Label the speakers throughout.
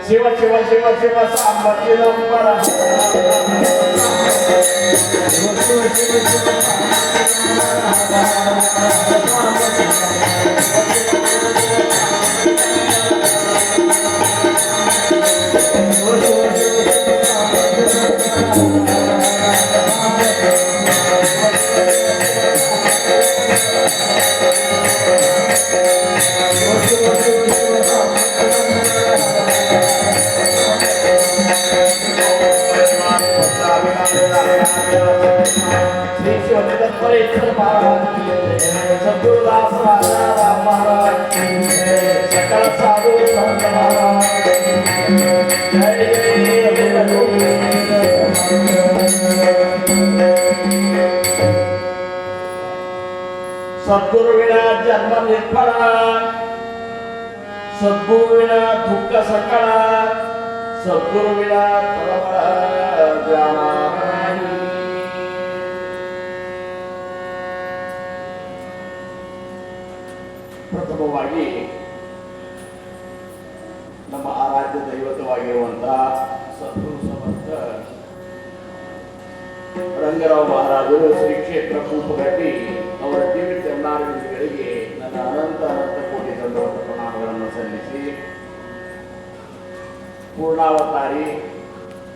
Speaker 1: शिव शिव शिव शिव सांबतीलंबरा सद्गुरुविना जन्म निर्फळा, सद्गुरुविना दुःख सकळा, सद्गुरुविना जाणारी. ಪ್ರಥಮವಾಗಿ ನಮ್ಮ ಆರಾಧ್ಯ ದೈವತವಾಗಿರುವಂತಹ ಸದ್ಗುರು ಸಮರ್ಥ ರಂಗರಾವ್ ಮಹಾರಾಜರು ಶ್ರೀ ಕ್ಷೇತ್ರ ಕೂಪಗಟ್ಟಿ ಅವರ ದಿವ್ಯ ಚರಣಾರವಿಂದಗಳಿಗೆ ನನ್ನ ಅನಂತ ಅನಂತ ಕೋಟಿ ದಂಡವತ ಪ್ರಣಾಮಗಳನ್ನು ಸಲ್ಲಿಸಿ, ಪೂರ್ಣಾವತಾರಿ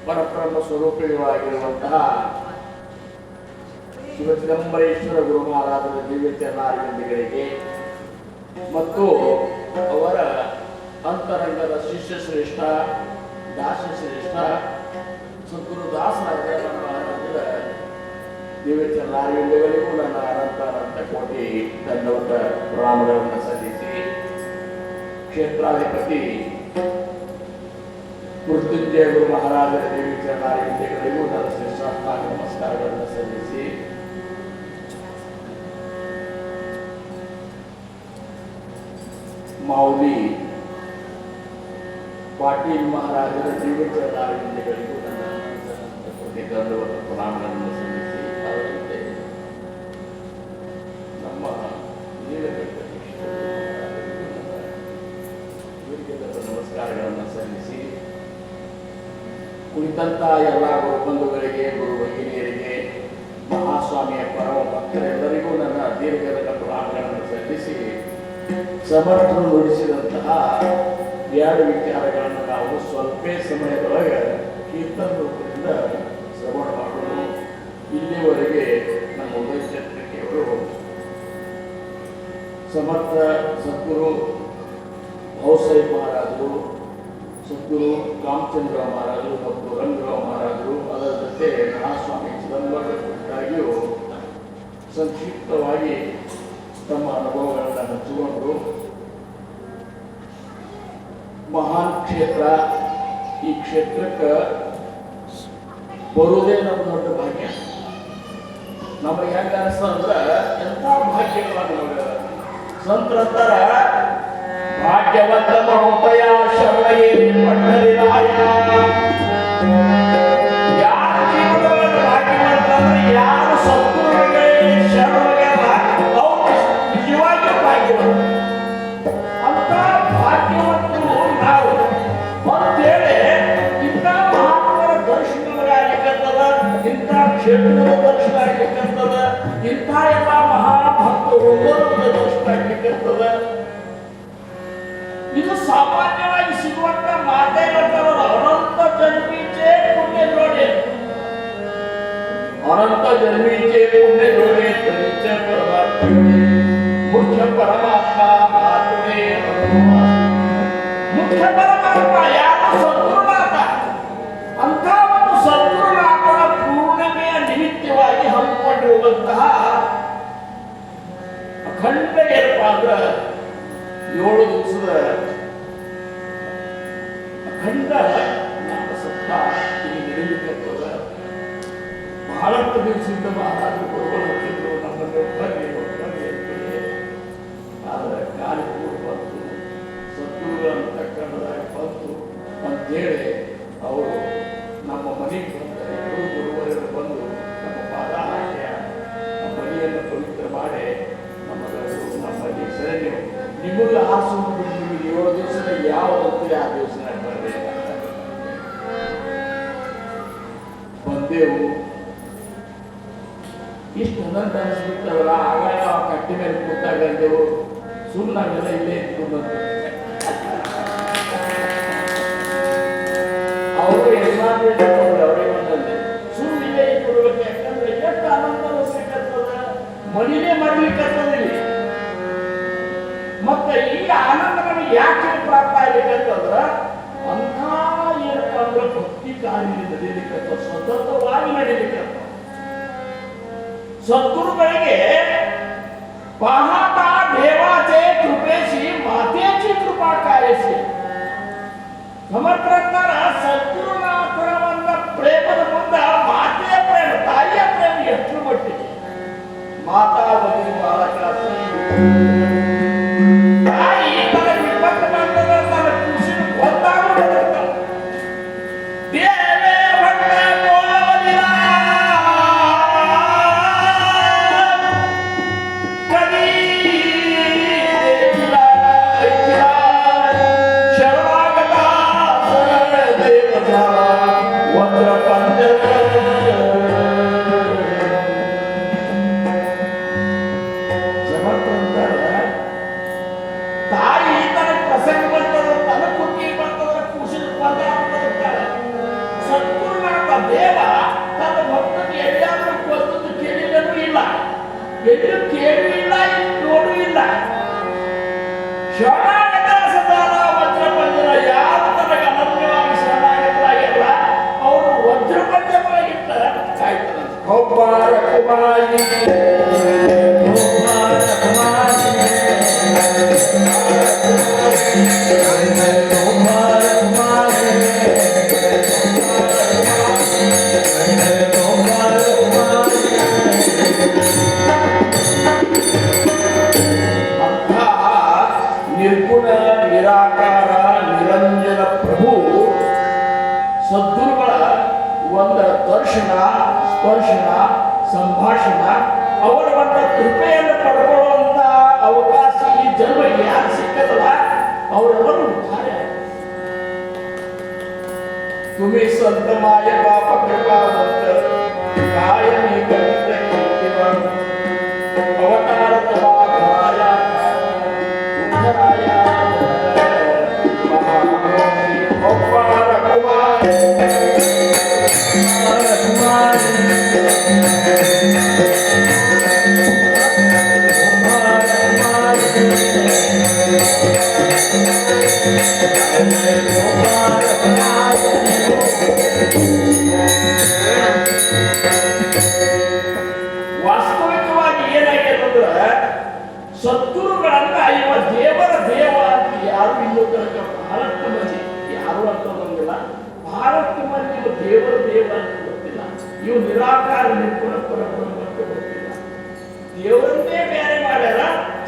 Speaker 1: ಪರಬ್ರಹ್ಮ ಸ್ವರೂಪಿಯಾಗಿರುವಂತಹ ಶಿವಚಿದಂಬರೇಶ್ವರ ಗುರು ಮಹಾರಾಜರ ದಿವ್ಯ ಚರಣಾರವಿಂದಗಳಿಗೆ ಮತ್ತು ಅವರ ಅಂತರಂಗದ ಶಿಷ್ಯ ಶ್ರೇಷ್ಠ ದಾಸ ಶ್ರೇಷ್ಠ ಸದ್ಗುರು ದಾಸರಾಜರ ದಿವ್ಯ ಚರಣಾರವಿಂದಗಳಿಗೂ ನನ್ನ ಅನಂತ ಅನಂತ ಕೋಟಿ ದಂಡವತ ಪ್ರಣಾಮಗಳನ್ನು ಸಲ್ಲಿಸಿ, ಕ್ಷೇತ್ರಾಧಿಪತಿ ಮೃತ್ಯುಂಜಯ ಗುರು ಮಹಾರಾಜರ ದಿವ್ಯ ಚರಣಾರವಿಂದಗಳಿಗೂ ನನ್ನ ಶ್ರೇಷ್ಠ ನಮಸ್ಕಾರಗಳನ್ನು ಸಲ್ಲಿಸಿ, ಮಾವುಲಿ ಪಾಟೀಲ್ ಮಹಾರಾಜರ ಜೀವನಗಳಿಗೂ ನನ್ನ ಗೌರವದ ಪ್ರಣಾಮಗಳನ್ನು ಸಲ್ಲಿಸಿ ಅವರಂತೆ ನಮ್ಮ ನಮಸ್ಕಾರಗಳನ್ನು ಸಲ್ಲಿಸಿ ಕುಳಿತಂತ ಎಲ್ಲ ಗುರುಬಂಧುಗಳಿಗೆ ಗುರು ಭಗಿನಿಯರಿಗೆ ಮಹಾಸ್ವಾಮಿಯ ಪರಮ ಭಕ್ತರೆಲ್ಲರಿಗೂ ನನ್ನ ದೀರ್ಘದ ಪ್ರಣಾಮಗಳನ್ನು ಸಲ್ಲಿಸಿ ಸಮರ್ಥರು ನುಡಿಸಿದಂತಹ ಎರಡು ವಿಚಾರಗಳನ್ನು ನಾವು ಸ್ವಲ್ಪ ಸಮಯದೊಳಗೆ ಕೀರ್ತನ ರೂಪದಿಂದ ಶ್ರವಣ ಮಾಡೋಣ. ಇಲ್ಲಿವರೆಗೆ ನಮ್ಮ ಉದಯಚಂದ್ರಿಕೆಯವರು ಸಮರ್ಥ ಸದ್ಗುರು ಭೌಸಾಯಿ ಮಹಾರಾಜರು, ಸದ್ಗುರು ರಾಮಚಂದ್ರ ಮಹಾರಾಜರು ಮತ್ತು ರಂಗರಾವ್ ಮಹಾರಾಜರು, ಅದರ ಜೊತೆ ಮಹಾಸ್ವಾಮಿ ಚಿದಂಬರ ಕುರಿತಾಗಿಯೂ ಸಂಕ್ಷಿಪ್ತವಾಗಿ ತಮ್ಮ ಅನುಭವಗಳನ್ನು ಹಂಚಿಕೊಂಡರು. ಮಹಾನ್ ಕ್ಷೇತ್ರ, ಈ ಕ್ಷೇತ್ರಕ್ಕೆ ಬರುವುದೇ ನಮ್ಮ ದೊಡ್ಡ ಭಾಗ್ಯ. ನಮಗೆ ಹೆಂಗ ಅನಿಸ್ತಂದ್ರೆ ಎಂಥ ಭಾಗ್ಯಗಳನ್ನು ನಮಗೆ ಸಂತರ ಭಾಗ್ಯವಂತ ಮಹೋದಯ ಶರಣೆಯೇ ಪಟ್ಟರಿರಾಯ. ಯಾರು ಜೀವನದಲ್ಲಿ ಭಾಗ್ಯವಂತ ಅಂದ್ರೆ ಯಾರು ಸದ್ಗುರುಗಳೇ ಶರಣೆಲ್ಲ ಅವ್ರು ನಿಜವಾಗಿಯೂ ಭಾಗ್ಯವಂತ. ಅಂತ ಭಾಗ್ಯವಂತರು ನಾವು ಅಂತೇಳಿ ಇಂಥ ಮಹಾತ್ಮರ ದರ್ಶನಗಳಾಗಲಿಕ್ಕಂತದ, ಇಂಥ ಕ್ಷೇತ್ರದ ದರ್ಶನ ಆಗ್ಲಿಕ್ಕಂತದ, ಇಂಥ ಎಲ್ಲ ಮಹಾಭಕ್ತರು ದರ್ಶನ ಆಗ್ಲಿಕ್ಕಂತದ. ಇದು ಸಾಮಾನ್ಯವಾಗಿ ಸಿಗುವಂತ ಮಾತೇ ಅನಂತ ಜನ್ಮೀಚೆ ಪುಣ್ಯ ನೋಡಿ, ಅನಂತ ಜನ್ಮೀಚೆ ಪುಣ್ಯ ನೋಡಿ ಮುಖ್ಯ ಪರಮಾತ್ಮ ಆತ್ಮೇ ಮುಖ್ಯ ಪರಮಾತ್ಮ ಯಾರು ಸದ್ಗುರುನಾಥ. ಅಂಥ ಒಂದು ಸದ್ಗುರುನಾಥನ ಪೂರ್ಣಿಮೆಯ ನಿಮಿತ್ತವಾಗಿ ಹಮ್ಮಿಕೊಂಡಿರುವಂತಹ ಅಖಂಡ ಏರ್ಪಾದ 7 ದಿವಸದ ಅಖಂಡ ನಾಮ ಸಪ್ತಾಹ ಇಲ್ಲಿ ನಡೆಯಲಿಕ್ಕತ್ತದ. ಬಹಳಷ್ಟು ದಿವಸದಿಂದ ಮಹಾರಾಜರು ಬರುವಂತಿದ್ರು ನಮ್ಮನ್ನು ಬನ್ನಿ ಅಂತೇಳಿ. ಆದರೆ ಗಾಳಿ ಕೂಡ ಬಂತು, ಸದ್ಗುರುಗಳನ್ನು ತಕ್ಕಂಡದಾಗಿ ಬಂತು ಅಂತೇಳಿ ಅವರು ನಮ್ಮ ಮನೆಗೆ ಬಂದರೆ ಗುರುವರೆಗೂ ಬಂದು ನಮ್ಮ ಪಾದ ಹಾಕ್ಯ ನಮ್ಮ ಮನೆಯನ್ನು ಪವಿತ್ರ ಮಾಡಿ ನಮ್ಮಲ್ಲಿ ಸರಿ ನಿಮಗೆ ಆಸು ನಿಮಗೆ 7 ದಿವಸದ ಯಾವುದಂತೆ ಆ ದಿವಸ ಬರಬೇಕಂತ ಬಂದೆವು. ಇಷ್ಟು ಅನಂತ ಅನಿಸ್ಬಿಡ್ತಾವಲ್ಲ. ಆಗಾಗ ಕಟ್ಟಿ ಮೇಲೆ ಕೂತಾಗ ಅಂದೆವು ಸುಮ್ಮನಾಗೆಲ್ಲ ಇಲ್ಲೇ ಇಟ್ಕೊಂಡು ಅವರು ಯಜಮಾನ್ರು ಅವರೇ ಬಂದಂತೆ ಸುಮ್ಮನೆ ಇಲ್ಲೇ ಇಟ್ಕೊಡ್ಬೇಕು. ಯಾಕಂದ್ರೆ ಎಷ್ಟು ಅನಂತ ಅನಿಸ್ಲಿಕ್ಕತ್ತದ, ಮನಿನೇ ಮಾಡ್ಲಿಕ್ಕತ್ತದ ಇಲ್ಲಿ. ಮತ್ತೆ ಈ ಆನಂದ ನಮಗೆ ಯಾಕೆ ಪ್ರಾಪ್ತ ಆಗ್ಬೇಕಂತಂದ್ರ ಅಂಥ ಏನಪ್ಪ ಅಂದ್ರೆ ಭಕ್ತಿ ಕಾರ್ಯ ನಡೀಲಿಕ್ಕತ್ತ, ಸತತವಾಗಿ ನಡೀಲಿಕ್ಕತ್ತ. सद्गुरुಗಳಿಗೆ पाहता देवाचे कृपेशी मातेची कृपा कायसी. ಸಮರ್ಥರ ಸದ್ಗುರುನಾಥರ ಒಂದು ಪ್ರೇಮದ ಮುಂದೆ ಮಾತೆಯ ಪ್ರೇಮ, ತಾಯಿಯ ಪ್ರೇಮ ಎಷ್ಟು ಮಟ್ಟಿಗೆ. ಮಾತಾ ಬದಿ ಬಾಲಕ ತಾಯಿ ತನ್ನ ವಿಪತ್ತು ಬಂದದ ತನ್ನ ಖುಷಿ ಒಂದಾಗೂ ಬದುಕ್ತಾಳೆ. ದೇವೇ ಭಕ್ತ ಗೋವದಿನ ಕದಿ ಶರಣಾಗತ ದೇವತ ವಜ್ರ ಪಂಜರ ತಾಯಿ ತನ್ನ ಪ್ರಸಂಗ ಬರ್ತದ, ತನ್ನ ಕುಕ್ಕಿ ಬರ್ತದ, ಖುಷಿ ಬದುಕ್ತಾಳೆ. ಸದ್ಗುರುನಾಥ ದೇವ ತನ್ನ ಭಕ್ತನಿಗೆ ಎಲ್ಲಾದ್ರೂ ಕೊಟ್ಟದ್ದು ಕೇಳಿದರೂ ಇಲ್ಲ, ಎಲ್ಲೂ ಕೇಳೂ ಇಲ್ಲ, ನೋಡೂ ಇಲ್ಲ. ಶರಣಾಗತ ಸದಾಲ ವಜ್ರ ಪಂಜರ. ಯಾರು ತನಗೆ ಅನನ್ಯವಾಗಿ ಶರಣಾಗತರಾಗಿಲ್ಲ ಅವರು ವಜ್ರ ಪಂಜರವಾಗಿರ್ತ ಕಾಯ್ತಾನೆ. ಕೌಮಾರ ಕುಮಾರಿ ನಿರ್ಗುಣ तुम्ही संत माय बाप कृपावंत कायमी करीत कीर्तिवंत अवतार तमाया उंदराया महामोही अपार कुमार ವಾಸ್ತವಿಕವಾಗಿ ಏನಾಗಿದೆ ಸದ್ಗುರುಗಳನ್ನ ಇವ ದೇವರ ದೇವ ಅಂತ ಯಾರು ಇಲ್ಲೂ ತನಕ ಬಹಳಷ್ಟು ಮಂದಿ ಯಾರು ಅಂತ ಬಂದಿಲ್ಲ. ಬಹಳಷ್ಟು ಮಂದಿ ಇವ ದೇವರ ದೇವ ಅಂತ ಗೊತ್ತಿಲ್ಲ. ಇವು ನಿರಾಕಾರ ನಿರ್ಗುಣ ಪರಬ್ರಹ್ಮ ಅಂತ ಗೊತ್ತಿಲ್ಲ. ದೇವರನ್ನೇ ಬೇರೆ ಮಾಡ್ಯಾರ,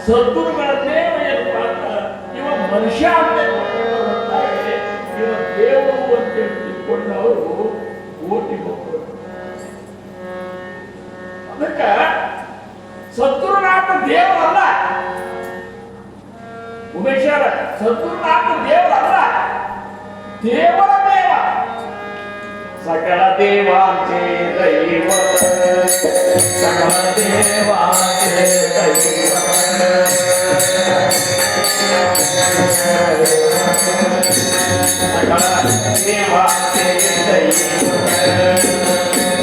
Speaker 1: ಸದ್ಗುರುಗಳನ್ನೇ ಏನು ಮಾಡ್ತಾರ. ಇವ ಮನುಷ್ಯ ಅಂತ ಕೊಟ್ಟರೆ ಇವ ದೇವರು ಅಂತ ತಿಳ್ಕೊಂಡವರು ಓಟಿ ಮಕ್ಕಳು. ಅದಕ್ಕ ಸದ್ಗುರುನಾಥ ದೇವರಲ್ಲ, ಉಮೇಶ್ವರ ಸದ್ಗುರುನಾಥ ದೇವರಲ್ಲ, ದೇವರ ದೇವ. ಸಕಲ ದೇವಾಂಚೆ ದೈವ ಸಕಲ ದೇವಾಂಚೆ ದೈವ ಸಕಲ ದೇವಾಂಚೆ ದೈವ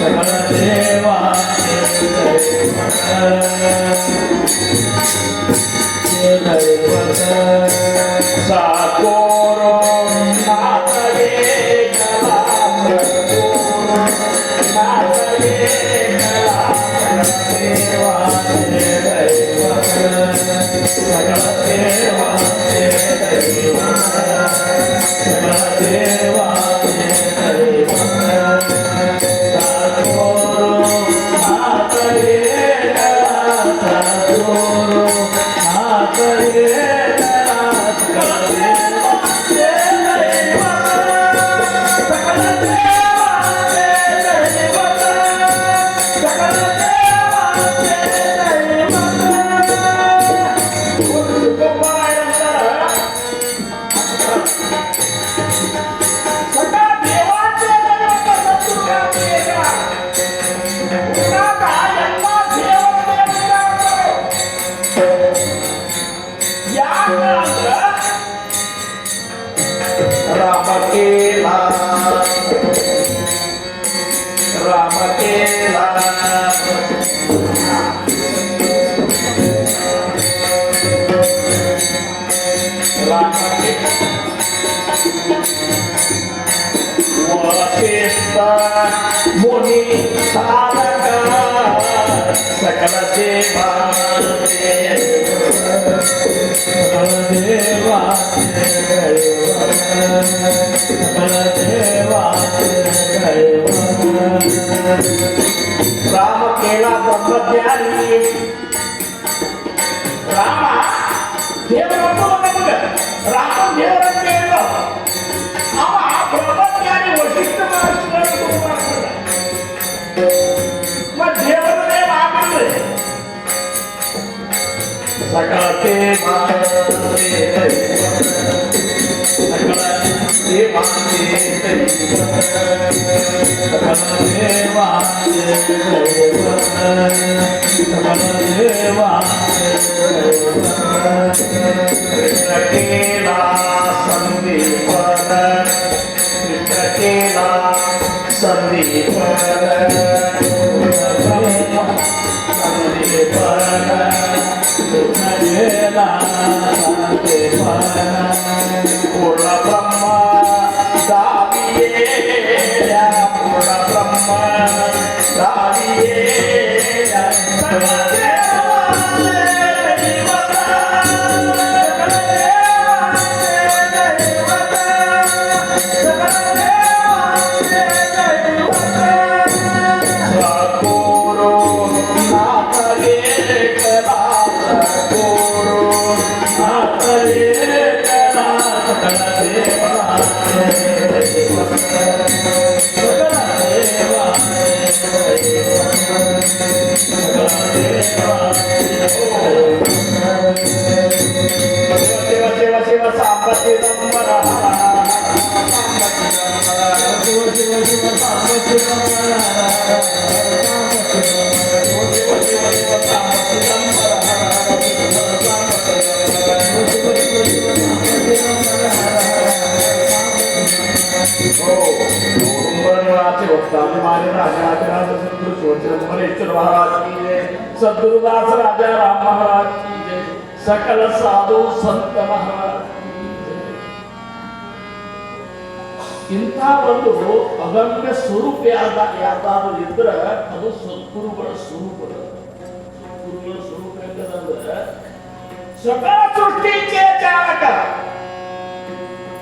Speaker 1: ಸಕಲ ದೇವಾಂಚೆ ಸಾಕೋರೋ ನಾಥರೇ ಕಲಾ ನಾಥರೇ ಕಲಾ ದೇವಾಂಚೆ ದೈವ ಸಕಲ ದೇವಾಂಚೆ ದೈವ ಸಕಲ ದೇವಾಂಚೆ ದೈವ ಸಾಕೋರೋ ನಾಥರೇ ಕಲಾ ಸಾಕೋರೋ ನಾಥರೇ Ramakela Ramakela Ramakela Wakista Muni Saraka Sakala Deva Sakala Deva Ram केला ब्रह्मज्ञानी राम देवर राम देवर ब्रह्मज्ञानी वशिष्ठ देवरने सकल पूर्ण ब्रह्म दाविये पूर्ण ब्रह्म दाविये शिव शिव सापति महाराज सद्गुरु शिवचंद्रेश्वर महाराज की जय, सद्गुरुदास राजा राम महाराज की जय, सकल साधु संत महाराज की जय. ಇಂಥ ಒಂದು ಅಗಮ್ಯ ಸ್ವರೂಪ ಯಾವ್ದಾದ್ರು ಇದ್ರೆ ಅದು ಸದ್ಗುರುಗಳ ಸ್ವರೂಪ. ಸದ್ಗುರುಗಳ ಸ್ವರೂಪ ಹೆಂಗದಂದ್ರೆ ಸಕಲ ಸೃಷ್ಟಿಗೆ ಚಾಲಕ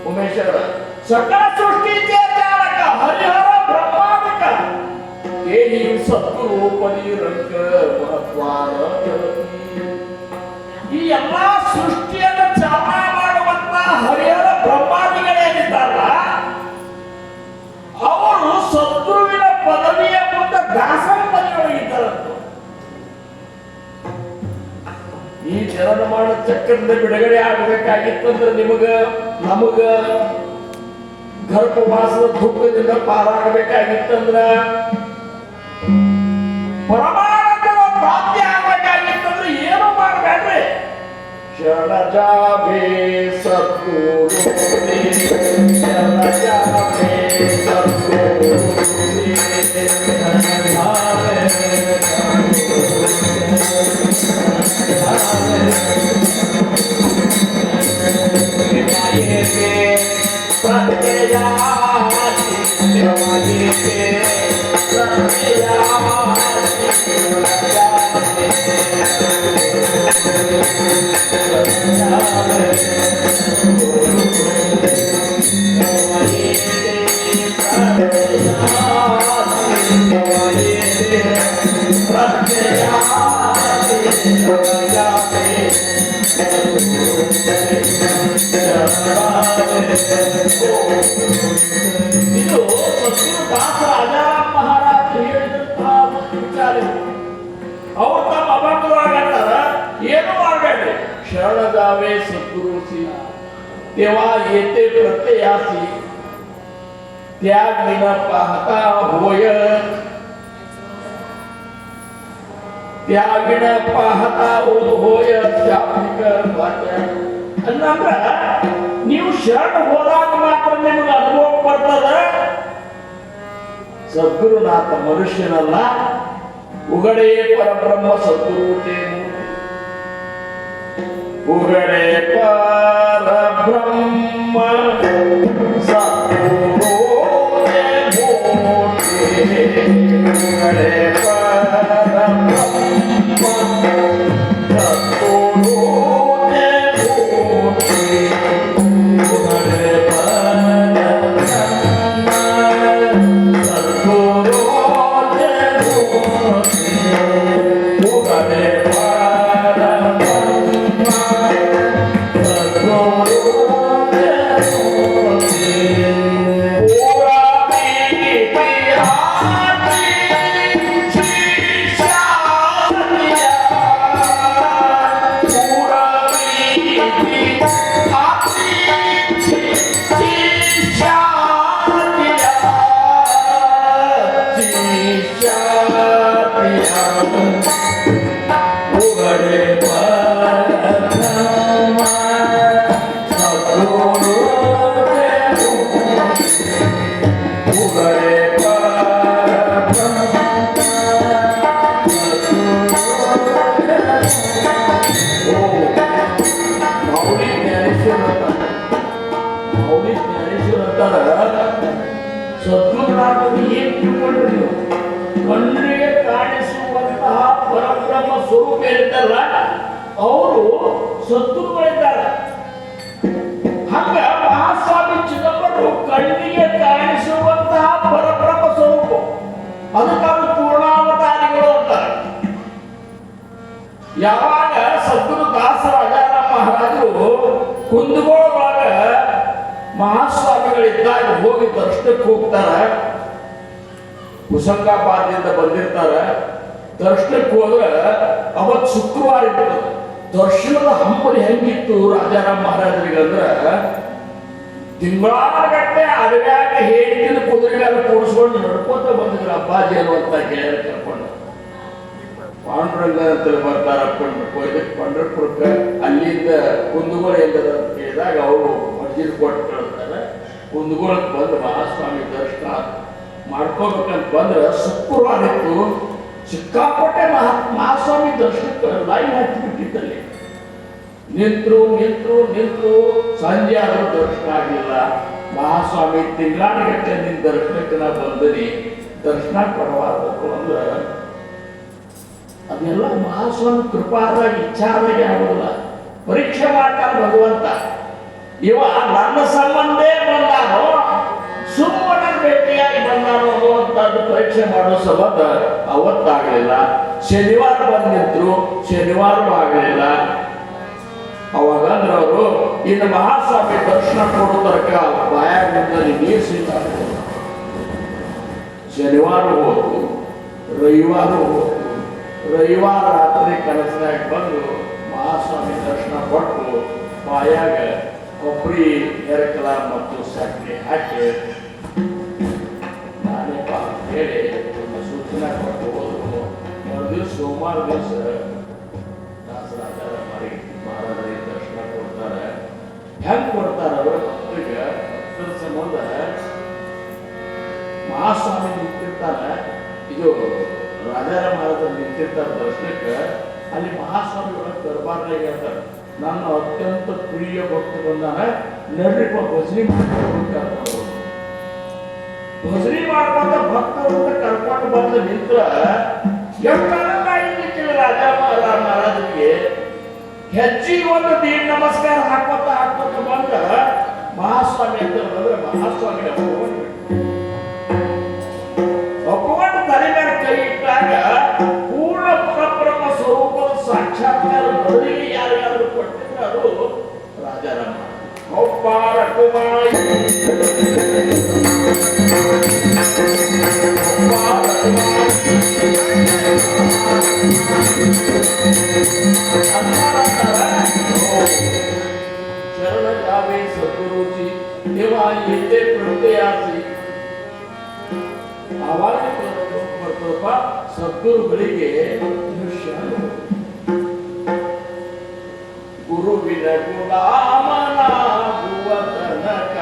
Speaker 1: ಉಮೇಶ್ವರ, ಸಕಲ ಸೃಷ್ಟಿಗೆ ಚಾಲಕ ಹರಿಹರ ಬ್ರಹ್ಮಾದಿಕ ಏಹಿ ಸದ್ಗುರು ಪರಿರಂಕ ಮಹತ್ವಾದ ಜಗತಿ. ಈ ಎಲ್ಲಾ ಸೃಷ್ಟಿಯನ್ನು ಚಾಲನ ಮಾಡುವಂತ ಹರಿಹರ ಬ್ರಹ್ಮಾದಿಗಳೇನಿದ್ದಾರಲ್ಲ ಅವರು ಸದ್ಗುರುವಿನ ಪದವಿಯ ಮುಂದೆ ದಾಸರ ಪದವಿಯೊಳಗಿದ್ದಾರಂತ. ಈ ಜನನ ಮಾಡೋ ಚಕ್ರದ ಬಿಡುಗಡೆ ಆಗಬೇಕಾಗಿತ್ತಂದ್ರೆ ನಮಗ ಗರ್ಭವಾಸದ ದುಃಖದಿಂದ ಪಾರಾಗಬೇಕಾಗಿತ್ತಂದ್ರ ಪರಮಾನಂದದ ಪ್ರಾಪ್ತಿ ಆಗಬೇಕಾಗಿತ್ತಂದ್ರೆ ಏನು ಮಾಡಬೇಡ್ರಿ, ಶರಣಜಾಭೇ ಸದ್ಗುರು ಶರಣಜಾಭೇ ಸದ್ಗುರು ಇದು ಸದ್ಗುರುದಾಸ ರಾಜಾರಾಮ್ ಮಹಾರಾಜ ಹೇಳಿದಂತಹ ವಿಚಾರ. ಅವ್ರು ತಮ್ಮ ಅಭಂಗರಾಗತ್ತಾರ, ಏನು ಮಾಡಬೇಡ್ರಿ, ಶರಣದಾವೆ ಸದ್ಗುರುಸಿ तेव्हा येते प्रत्ययासी त्याग विन पाहता होय, त्याग विन पाहता होय त्याग ಅನ್ನಂದ್ರ ನೀವು ಶರಣ ಹೋದಾಗ ಮಾತ್ರ ನಿಮಗೆ ಅನುಭವ ಬರ್ತದ. ಸದ್ಗುರುನಾಥ ಮನುಷ್ಯನಲ್ಲ, ಉಗಡೆ ಪರಬ್ರಹ್ಮ ಸದ್ಗುರು ತೇನು, ಉಗಡೆ ಪರಬ್ರಹ್ಮ ಸದ್ಗುರು ಉಗಡೆ ಪರಬ್ರಹ್ಮ ಸದ್ಗುರುನಾಥರು ಏನ್ ತಿಳ್ಕೊಂಡ್ರಿ ನೀವು? ಕಣ್ಣಿಗೆ ಕಾಣಿಸುವಂತಹ ಪರಬ್ರಹ್ಮ ಸ್ವರೂಪ ಇರ್ತಲ್ಲ, ಅವರು ಸದ್ಗುರುಗಳಿದ್ದಾರೆ. ಹಂಗ ಮಹಾಸ್ವಾಮಿ ಚಿದಂಬರರು ಕಣ್ಣಿಗೆ ಕಾಣಿಸುವಂತಹ ಪರಬ್ರಹ್ಮ ಸ್ವರೂಪ, ಅದಕ್ಕೆ ಅವರು ಪೂರ್ಣಾವತಾರಿಗಳು ಅಂತಾರೆ. ಯಾವಾಗ ಸದ್ಗುರು ದಾಸ ರಾಜಾರಾಮ್ ಮಹಾರಾಜರು ಕುಂದಗೋಳೊಳಗ ಮಹಾಸ್ವಾಮಿಗಳಿದ್ದಾಗ ಹೋಗಿ ದರ್ಶನಕ್ಕೆ ಹೋಗ್ತಾರ. ಹುಸಂಗಾಬಾದ್ನಿಂದ ಬಂದಿರ್ತಾರ. ದರ್ಶನಕ್ಕೆ ಹೋದ್ರೆ ಅವತ್ತು ಶುಕ್ರವಾರ ಇರ್ತದೆ. ದರ್ಶನದ ಹಂಪಲಿ ಹೆಂಗಿತ್ತು ರಾಜಾರಾಮ್ ಮಹಾರಾಜರಿಗೆ ಅಂದ್ರ, ತಿಂಗಳಾನಗಟ್ಟಲೆ ಅಡವ್ಯಾಗ ಹೇಳಿದ ಕುದುರೆ ಮೇಲೆ ಕೂಡಿಸ್ಕೊಂಡು ನಡ್ಕೋತ ಬಂದಿದ್ರು ಅಪ್ಪಾಜಿ ಅನ್ನುವಂತ ಗೆಳೆಯರು ಕರ್ಕೊಂಡು. ಪಾಂಡುರಂಗ ಅಂತೇಳಿ ಬರ್ತಾರ ಪಂಡ್ರಪುರಕ್ಕೆ. ಅಲ್ಲಿಂದ ಕುಂದಗೋಳ ಎಲ್ಲದ ಅಂತ ಕೇಳಿದಾಗ ಅವರು ಮಸ್ಜಿದ್ ಕೊಟ್ಟು ಕಳ್ತಾರೆ. ಕುಂದಗೋಳಕ್ಕೆ ಬಂದು ಮಹಾಸ್ವಾಮಿ ದರ್ಶನ ಮಾಡ್ಕೋಬೇಕಂತ ಬಂದ್ರೆ ಶುಕ್ರವಾರ ಇತ್ತು. ಸಿಕ್ಕಾಪಟ್ಟೆ ಮಹಾಸ್ವಾಮಿ ದರ್ಶನಕ್ಕೆ ಲೈನ್ ಹಚ್ಚಿಬಿಟ್ಟಿದ್ದಲ್ಲಿ ನಿಂತರು ನಿಂತರು ನಿಂತರು ಸಂಜೆ ಆದರೂ ದರ್ಶನ ಆಗಲಿಲ್ಲ. ಮಹಾಸ್ವಾಮಿ ತಿಂಗಳಾನುಗಟ್ಟಲೆ ನಿನ್ನ ದರ್ಶನಕ್ಕೆ ನಾ ಬಂದನಿ, ದರ್ಶನ ಕೊಡಬಾರ್ದು ಅಂದ್ರೆ ಅದೆಲ್ಲ ಮಹಾಸ್ವಾಮಿ ಕೃಪಾದಾಗ ಇಚ್ಛಾದಾಗೆ ಆಗೋಲ್ಲ. ಪರೀಕ್ಷೆ ಮಾಡ್ತಾನೆ ಭಗವಂತ. ಇವ ನನ್ನ ಸಂಬಂಧೇ ಬಂದಾನೋ ಸುಮ್ಮನೆ ಭೇಟಿಯಾಗಿ ಬಂದಾನೋ ಅನ್ನುವಂಥದ್ದು ಪರೀಕ್ಷೆ ಮಾಡೋ ಸಂಬಂಧ ಅವತ್ತಾಗಲಿಲ್ಲ. ಶನಿವಾರ ಬಂದು ನಿಂತರು, ಶನಿವಾರವೂ ಆಗಲಿಲ್ಲ. ಅವಾಗಂದ್ರೆ ಅವರು ಇನ್ನು ಮಹಾಸ್ವಾಮಿ ದರ್ಶನ ಕೊಡೋ ತನಕ ಬಾಯಾಗಿದ್ದಲ್ಲಿ ನೀರು ಸಿಗ್ತಾರೆ. ಶನಿವಾರ ಹೋದ್ರು, ರವಿವಾರ ಹೋದ್ರು. ರವಿವಾರ ರಾತ್ರಿ ಕನಸಿನಾಗ ಬಂದು ಮಹಾಸ್ವಾಮಿ ದರ್ಶನ ಕೊಟ್ಟು ಬಾಯಾಗ ಕೊಬ್ಬರಿ ಎರಕಲ ಮತ್ತು ಸಕ್ಕರೆ ಹಾಕಿ ನಾನೇಪ ಹೇಳಿ ಒಂದು ಸೂಚನೆ ಕೊಟ್ಟು ಹೋದ್ರು. ಮರುದಿವ್ಸ ಸೋಮವಾರ ದಿವಸ ದಾಸರಾಜರ ಮಹಾರಾಜರಿಗೆ ದರ್ಶನ ಕೊಡ್ತಾರೆ. ಹೆಂಗ್ ಕೊಡ್ತಾರೆ ಅವರು ಭಕ್ತರಿಗೆ? ಭಕ್ತರ ಸಂಬಂಧ ಮಹಾಸ್ವಾಮಿ ನಿಂತಿರ್ತಾನೆ, ಇದು ರಾಜಾರ ಮಹಾರಾಜರು ನಿಂತಿರ್ತಾರೆ ದರ್ಶನಕ್ಕೆ. ಅಲ್ಲಿ ಮಹಾಸ್ವಾಮಿ ಒಳಗೆ ದರ್ಬಾರ್ನಾಗ ಹೇಳ್ತಾರೆ, ನನ್ನ ಅತ್ಯಂತ ಪ್ರಿಯ ಭಕ್ತ ಬಂದಾನ, ನಡ್ರಿಪ್ಪ ಭಜನೆ ಮಾಡ್ಕೊಂಡು ಕರ್ಕೊಂಡು ಭಜನೆ ಮಾಡ್ಕೊಂಡ ಭಕ್ತರನ್ನ ಕರ್ಕೊಂಡು ಬಂದು ನಿಂತ್ರ ಎಷ್ಟು ರಾಜ ಮಹಾರಾಜರಿಗೆ ಹೆಚ್ಚಿಗೆ ಒಂದು ದೀಡ್ ನಮಸ್ಕಾರ ಹಾಕೋತ ಬಂದ ಮಹಾಸ್ವಾಮಿ ಅಂತ ಬಂದ್ರೆ ಮಹಾಸ್ವಾಮಿ ಒಪ್ಕೊಂಡು ತಲೆ ಮೇಲೆ ಕೈ ಇಟ್ಟಾಗ ಪೂರ್ಣ ಪರಬ್ರಹ್ಮ ಸ್ವರೂಪದ ಸಾಕ್ಷಾತ್ಕಾರ ಬದಲಿಗೆ ಯಾರಿಗಾದ್ರೂ ಕೊಟ್ಟಿದ್ರೆ ಅದು ರಾಜಾರಾಮ ಒಪ್ಪಾರ ಕುಮಾರಿ ಶರಣ ಜಾವೆ ಸದ್ಗುರುಜಿ ದೇವಾಯಿತೆ ಪ್ರತ್ಯಯಾಸಿ. ಆವಾಗ ಬರ್ತಪ್ಪ ಸದ್ಗುರುಗಳಿಗೆ ದೃಶ್ಯ ಗುರುವಿನ ಗುಲಾಮನಾಗುವ ತನಕ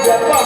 Speaker 2: Japa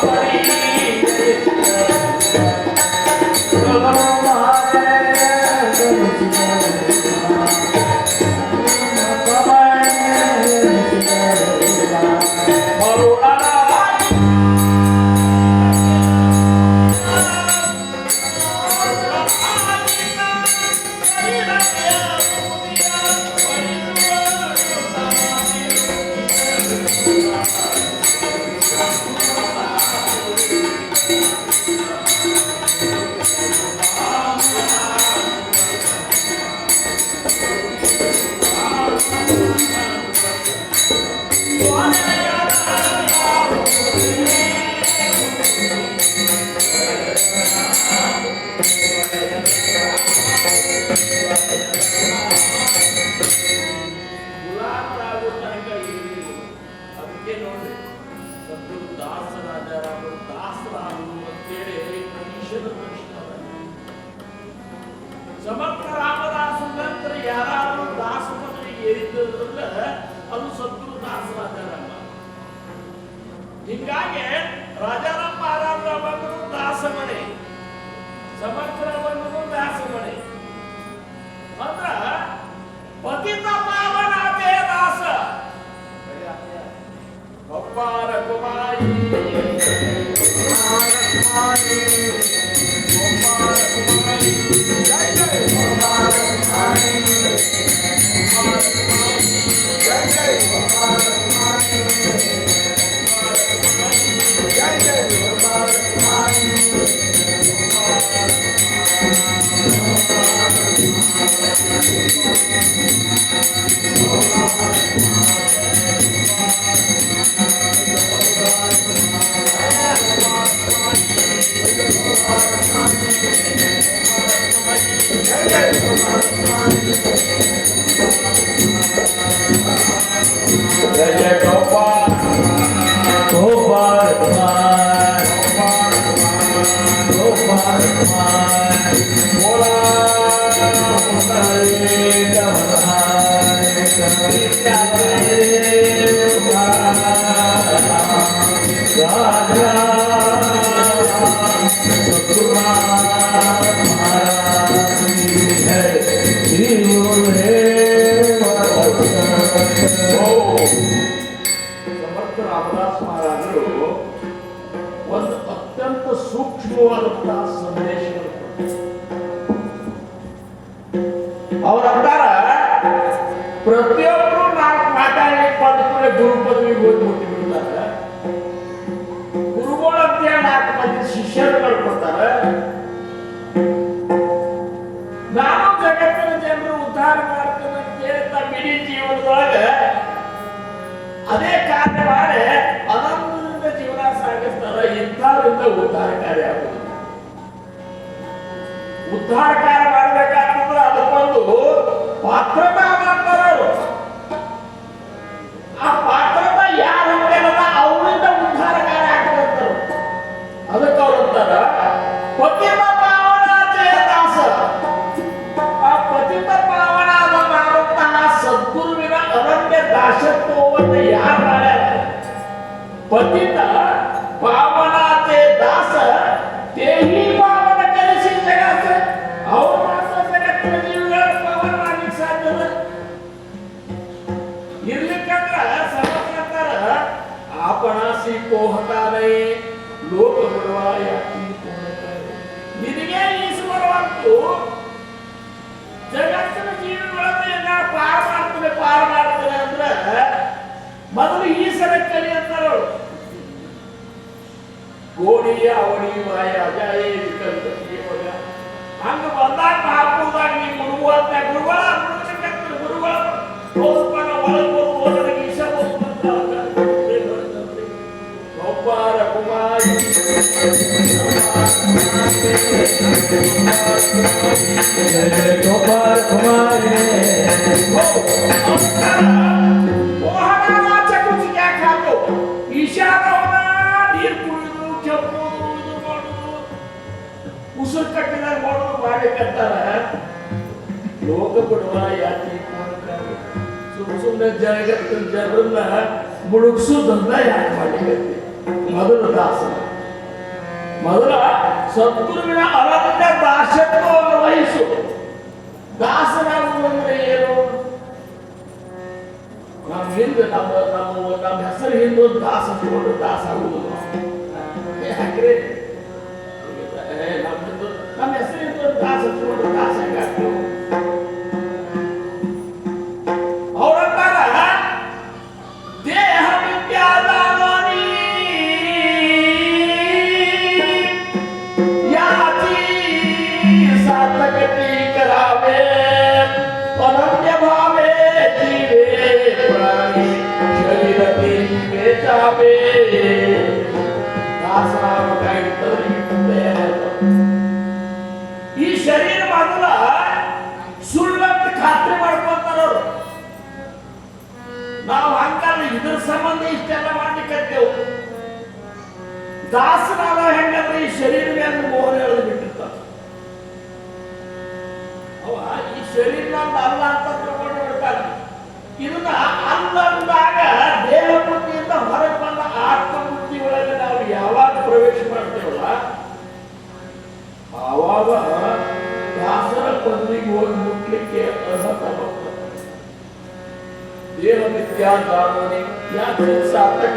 Speaker 1: ಸಮರ್ಥ ರಾಮದಾಸ್ ಮಹಾರಾಜರು ಒಂದು ಅತ್ಯಂತ ಸೂಕ್ಷ್ಮವಾದಂತಹ ಸಂದೇಶಗಳು ಅವರಂತಾರ ಪ್ರತಿಯೊಬ್ಬರು ನಾವು ಮಾತಾಡ್ಲಿಕ್ಕೆ ಬಂದ್ರೆ ಗುರು ಪದವಿಗೆ ಹೋಗಿ ಮುಟ್ಟಿ ಬಿಡ್ತಾರೆ. ಗುರುಗಳು ಅಂತೇಳಿ 4 ಮಂದಿ ಶಿಷ್ಯರು ಕಳ್ಕೊತಾರೆ. ನಾನು ಜಗತ್ತಿನ ಜನರು ಉದ್ಧಾರ ಮಾಡ್ತೇನೆ ಅಂತೇಳಿ ತಮ್ಮ ಇಡೀ ಜೀವನದೊಳಗೆ ಅದೇ ಕಾರ್ಯ ಮಾಡಿ ಆನಂದದಿಂದ ಜೀವನ ಸಾಗಿಸ್ತಾರೆ. ಇಂಥವರಿಂದ ಉದ್ಧಾರ ಕಾರ್ಯ ಆಗುವುದು. ಉದ್ಧಾರ ಕಾರ್ಯ ಮಾಡಬೇಕಾದ್ರೆ ಅದಕ್ಕೊಂದು ಪಾತ್ರತಾ ಮಾಡ್ತಾರೆ. ಆ ಪಾತ್ರತ ಯಾರು ಅಂತೇನದ ಅವರಿಂದ ಉದ್ಧಾರ ಕಾರ್ಯ ಆಗ್ತಾರೆ. ಅದಕ್ಕೆ ಅವ್ರು ಅಂತಾರ ಪತಿತ ಪಾವನಾಚಯ ದಾಸ. ಆ ಪತಿತ ಪಾವನಾದಂತಹ ಸದ್ಗುರುವಿನ ಅನನ್ಯ ದಾಸತ್ವವನ್ನು ಯಾರು ಮಾಡ್ಯಾರ? ಪತಿತ ಪಾವನಾಚಯ ದಾಸ ದೇಹಿ ಪಾವನ ಕಲಿಸಿ ಜಗತ್ತ. ಅವ್ರು ಮಾತ್ರ ಜಗತ್ತಿನ ಜೀವಗಳ ಪಾವನ ಮಾಡ್ಲಿಕ್ಕೆ ಸಾಧ್ಯದ. ಇರ್ಲಿಕ್ಕಂದ್ರ ಸಮರ್ಥ आपणासी पोहता नहीं लोक बडवाया ನಿನಗೆ ಈಶ್ವರವಂತು ಜಗತ್ತಿನ ಜೀವಿಗಳನ್ನ ಪಾರ್ ಮಾಡ್ತಾನೆ ಅಂದ್ರೆ ಮೊದಲು ಈಶ್ವರ ಕಲಿ ಅಂತಾರ. ಗೋಡಿಯ ಅವಡಿ ಮಾಯ ಅಜಾಯೇ ವಿಕಲ್ಪ ಜೀವನ ಹಂಗ ಬಂದಾಗ ಹಾಕುವಾಗ ನೀ ಮುಳುಗುವಂತ ಗುರುಗಳ ಓದ್ಪಾನ ಒಳಗೆ ಓದೋದಕ್ಕೆ ಈಶ ಒಬ್ಬರ ಕುಮಾರಿ गोपाल कुमार कुछ क्या खातो इशारा होना ನೀರು ಕುಡಿದು ಕೆಪ್ಪುದು ಮಾಡುದು ಉಸಿರು ಕಟ್ಟಿದಾಗ ಮಾಡೋದು ಮಾಡಬೇಕಂತಾರೆ. ಲೋಕ ಬಿಡುವ ಯಾಕೆ ಸುಮ್ಮನೆ ಜಗತ್ತಿನ ಜನರನ್ನ ಮುಳುಗಿಸೋದನ್ನ ಯಾಕೆ ಮಾಡಲಿಕ್ಕೆ? ಮೊದಲು ದಾಸನ ಮೊದಲ ಸದ್ಗುರುವಿನ ಅನನ್ಯ ದಾಸತ್ವವನ್ನು ವಹಿಸು. ದಾಸನಾಗುವುದು ಅಂದ್ರೆ ಏನು? ನಮ್ಮ ಹಿಂದೆ ನಮ್ಮ ಹೆಸರು ಹಿಂದೆ ಒಂದು ದಾಸ ತಗೊಂಡು ದಾಸ ಆಗುವುದು. ಯಾಕ್ರೆ ನಮ್ಮ ಹೆಸರು ಹಿಂದೆ ಒಂದು ದಾಸ ತಗೊಂಡು ದಾಸ ಹೆಂಗಾಗ್ತೇವೆ? ಅವರಂತಾರ ದೇಹ ವಿದ್ಯಾದಾನಿ सातकटी करावे अनन्य भावे जीवे प्राणी शरीर बेचावे दासराव ಈ ಶರೀರ ಮೊದಲ ಸುಳ್ಳಂತ ಖಾತ್ರಿ ಮಾಡ್ಕೊಂತಾರವ್ರು. ನಾವು ಹಂಗಲ್ಲ, ಇದ್ರ ಸಂಬಂಧ ಇಷ್ಟೆಲ್ಲ ಮಾಡ್ಲಿಕ್ಕತ್ತೇವು. ದಾಸರಾವ ಹೆಂಗಂದ್ರೆ ಈ ಶರೀರವೇ ಅಂತ ಮೋಹನ ಎಳೆದು ಬಿಟ್ಟಿರ್ತಾರ. ಅವ ಈ ಶರೀರ ಅಲ್ಲ ಅಂತ ತಿಳ್ಕೊಂಡು ಬಿಡ್ತಾನೆ. ಇದನ್ನ ಅಲ್ಲಂದಾಗ ದೇಹ ಬುದ್ಧಿಯಿಂದ ಹೊರಗೆ ಬಂದ ಆತ್ಮಬುದ್ಧಿ ಒಳಗೆ ನಾವು ಯಾವಾಗ ಪ್ರವೇಶ ಮಾಡ್ತೇವಲ್ಲ ಆವಾಗ ದಾಸರ ಪದವಿಗೆ ಹೋಗಿ ಮುಟ್ಲಿಕ್ಕೆ ಅರ್ಹತ ಬರ್ತದೆ. ದೇಹ ವಿದ್ಯಾದಾನಿ ಯಾಕೆ ಸಾರ್ಥಕ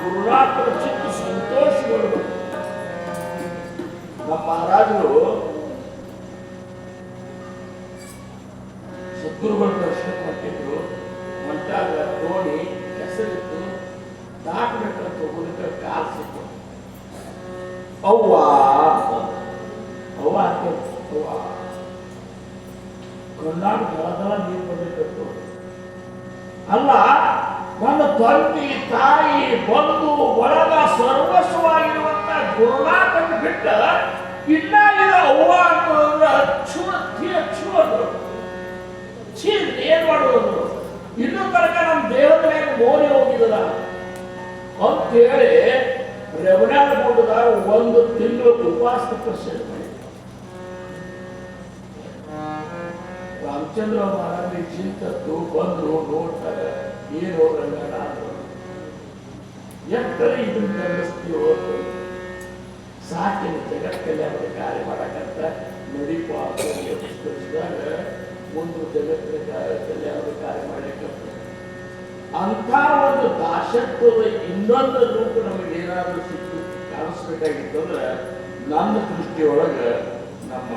Speaker 1: ಗುರುನಾಥರ ಚಿತ್ತ ಸಂತೋಷಗಳು. ನಮ್ಮ ಮಹಾರಾಜರು ಸದ್ಗುರುಗಳ ದರ್ಶನ ಕೊಟ್ಟಿದ್ರು. ಹೊಂಟಾಗ ದೋಣಿ ಹೆಸರಿತ್ತು, ದಾಟಬೇಕಂತ ಹೋಗೋದಕ್ಕೆ ಕಾಲ್ ಸಿಕ್ತು. ಅವ್ವ ಅವ್ವ ಅವ್ವ ಕಣ್ಣಾಗ ದಳ ನೀರು ಬಂದಿತ್ತು. ಅಲ್ಲ, ನನ್ನ ತಂದೆ ತಾಯಿ ಬಂಧು ಬಳಗ ಸರ್ವಸ್ವವಾಗಿರುವಂತ ಗುರುನಾಥನ ಬಿಟ್ಟ ಇನ್ನ ಇದು ಅವ್ವ ಅಂತಂದ್ರೆ ಅಚ್ಚುವುದು ಚೀರ್ ಏನ್ ಮಾಡೋದು, ಇನ್ನೂ ತನಕ ನಮ್ಮ ದೇಹದ ಮೇಲೆ ಮೋರಿ ಹೋಗಿದಲ್ಲ ಅಂತೇಳಿ ರೆವನ್ಯಾದ ಗುಡ್ಡದಾಗ 1 ತಿಂಗಳು ಉಪವಾಸ ಪರಿಶೀಲನೆ ಮಾಡಿ ರಾಮಚಂದ್ರ ಮಹಾರಾಜ ಚಿಂತದ್ದು ಬಂದ್ರು. ನೋಡ್ತಾರೆ, ಏನು ರಂಗಣ ಎತ್ತರ ಇದನ್ನ ನಡೆಸ್ತೀವೋ ಸಾಕಿನ ಜಗತ್ತಲ್ಲಿ ಅವರ ಕಾರ್ಯ ಮಾಡಕಂತ ನಡಿಪ ಪುಸ್ತಕದಾಗ ಒಂದು ಜಗತ್ತಿನ ಕಾರ್ಯದಲ್ಲಿ ಅವರು ಕಾರ್ಯ ಮಾಡಲಿಕ್ಕೆ ಅಂಥ ಒಂದು ದಾಸತ್ವದ ಇನ್ನೊಂದು ರೂಪ ನಮಗೆ ಏನಾದರೂ ಸಿಕ್ಕು ಕಾಣಿಸ್ಬೇಕಾಗಿತ್ತಂದ್ರೆ ನನ್ನ ದೃಷ್ಟಿಯೊಳಗೆ ನಮ್ಮ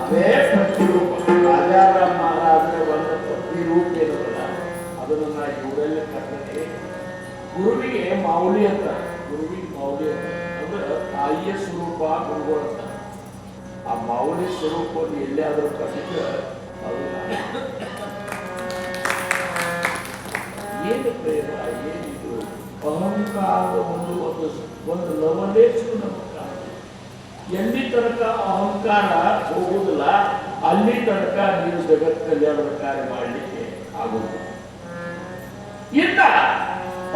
Speaker 1: ಅದೇ ಪ್ರತಿರೂಪ ರಾಜಾರಾಮ್ ಮಹಾರಾಜರ ಒಂದು ಪ್ರತಿರೂಪ ಏನಲ್ಲ ಅದನ್ನು ನಾ ಇವರಲ್ಲಿ ಕರ್ತನೆ. ಗುರುವಿಗೆ ಮಾೌಲಿ ಅಂತ, ಗುರುವಿಗೆ ಮಾೌಲಿ ಅಂತ ಅಂದ್ರೆ ತಾಯಿಯ ಸ್ವರೂಪ ಗುರುಗಳು ಅಂತ. ಆ ಮಾೌಲಿ ಸ್ವರೂಪವನ್ನು ಎಲ್ಲಿಯಾದರೂ ಕಟ್ಟಿದ್ರೆ ಅದು ಏನು ಪ್ರೇಮ, ಏನಿದು ಅಹಂಕಾರದ ಒಂದು ಲವಲೇಶು ನಮ್ಮ ಎಲ್ಲಿ ತನಕ ಅಹಂಕಾರ ಹೋಗುವುದಿಲ್ಲ ಅಲ್ಲಿ ತನಕ ನೀವು ಜಗತ್ ಕಲ್ಯಾಣದ ಕಾರ್ಯ ಮಾಡಲಿಕ್ಕೆ ಆಗುವುದು. ಇನ್ನ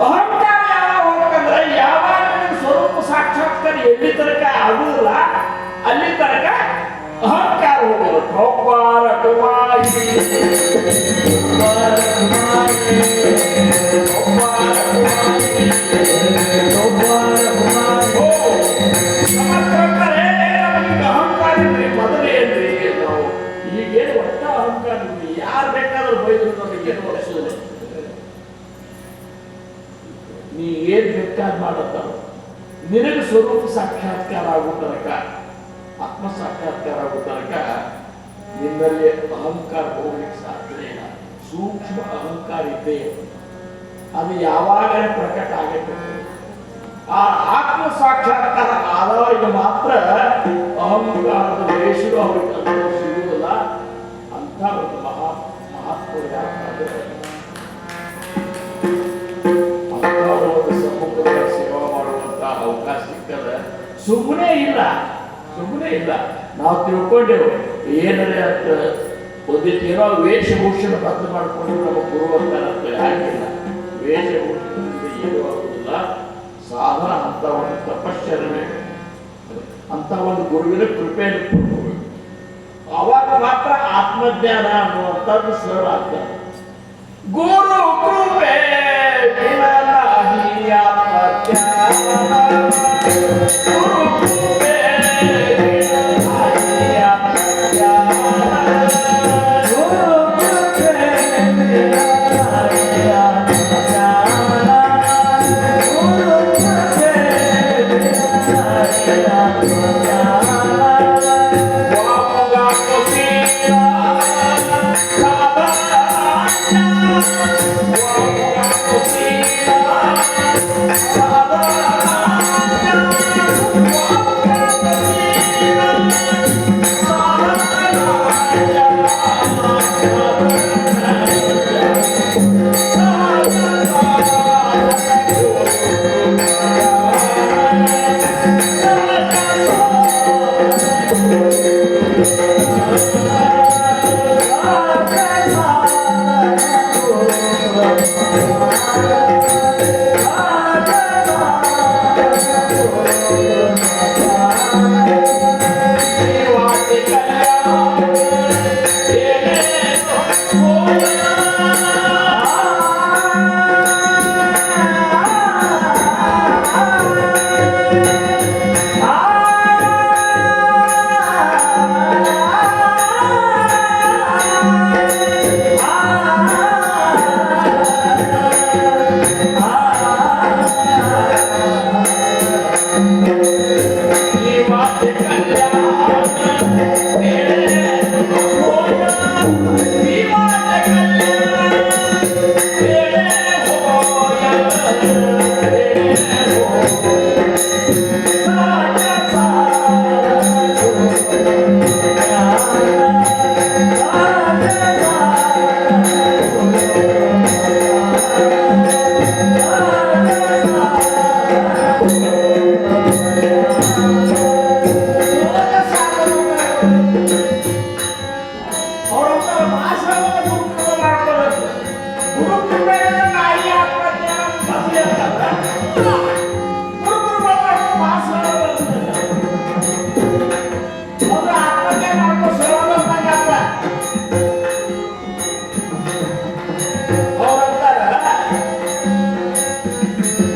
Speaker 1: ಅಹಂಕಾರ ಯಾವಾಗ ಹೋಗ್ಬೇಕಂದ್ರೆ ಯಾವಾಗ ಸ್ವರೂಪ ಸಾಕ್ಷಾತ್ಕಾರ ಎಲ್ಲಿ ತನಕ ಆಗುವುದಿಲ್ಲ ಅಲ್ಲಿ ತನಕ ಅಹಂಕಾರ ಹೋಗುವುದು. ಮೊದಲೇನ್ರಿ ನಾವು ಈಗೇನು ಒಟ್ಟ ಅಹಂಕಾರ ಯಾರು ಬೇಕಾದ್ರೂ ಬೈದ್ರು ನಮಗೇನು ವರ್ಷದಲ್ಲಿ ನೀ ಏನ್ ಬೇಕಾದ್ ಮಾಡತ್ತ ನಿನಗೆ ಸ್ವರೂಪ ಸಾಕ್ಷಾತ್ಕಾರ ಆಗೋ ತನಕ, ಆತ್ಮ ಸಾಕ್ಷಾತ್ಕಾರ ಆಗೋ ತನಕ ನಿನ್ನಲ್ಲಿ ಅಹಂಕಾರ ಹೋಗ್ಲಿಕ್ಕೆ ಸಾಧ್ಯ ಇಲ್ಲ. ಸೂಕ್ಷ್ಮ ಅಹಂಕಾರ ಇದ್ದೇ ಅದು ಯಾವಾಗಲೇ ಪ್ರಕಟ ಆಗತ್ತೆ. ಆ ಆತ್ಮ ಸಾಕ್ಷಾತ್ಕಾರ ಆದವರಿಗೆ ಮಾತ್ರ ಅಹಂಕಾರದ ವೇಷಗಳು ಅವರಿಗೆ ಸಿಗುವುದಿಲ್ಲ. ಅಂತ ಒಂದು ಮಹಾತ್ಮ ಯಾಕಾದ್ರೆ ಒಂದು ಸಮ್ಮುಖದ ಸೇವಾ ಮಾಡುವಂತ ಅವಕಾಶ ಸಿಕ್ಕದ ಸುಮ್ಮನೆ ಇಲ್ಲ. ನಾವು ತಿಳ್ಕೊಂಡೆವು ಏನರೇ ಅಂತ ಒಂದಿಟ್ಟು ಏನೋ ವೇಷಭೂಷಣ ಬದಲು ಮಾಡಿಕೊಂಡು ನಮ್ಮ ಗುರು ಅಂತಾರಂತ ಆಗಿಲ್ಲ. ವೇಷಭೂಷಣದಿಂದ ಏನೂ ಆಗುವುದಿಲ್ಲ. ಸಾಧನ ಅಂತ ಒಂದು ತಪಶ್ಚರಣೆ ಅಂತ ಒಂದು ಗುರುವಿನ ಕೃಪೆಯನ್ನು ಕೊಡಬೇಕು. ಅವಾಗ ಮಾತ್ರ ಆತ್ಮಜ್ಞಾನ ಅನ್ನುವಂಥದ್ದು ಸರಳ ಆಗ್ತದೆ. ಗುರು ಕೃಪೆ ಗುರು ಕೃಪೆ
Speaker 2: Wow.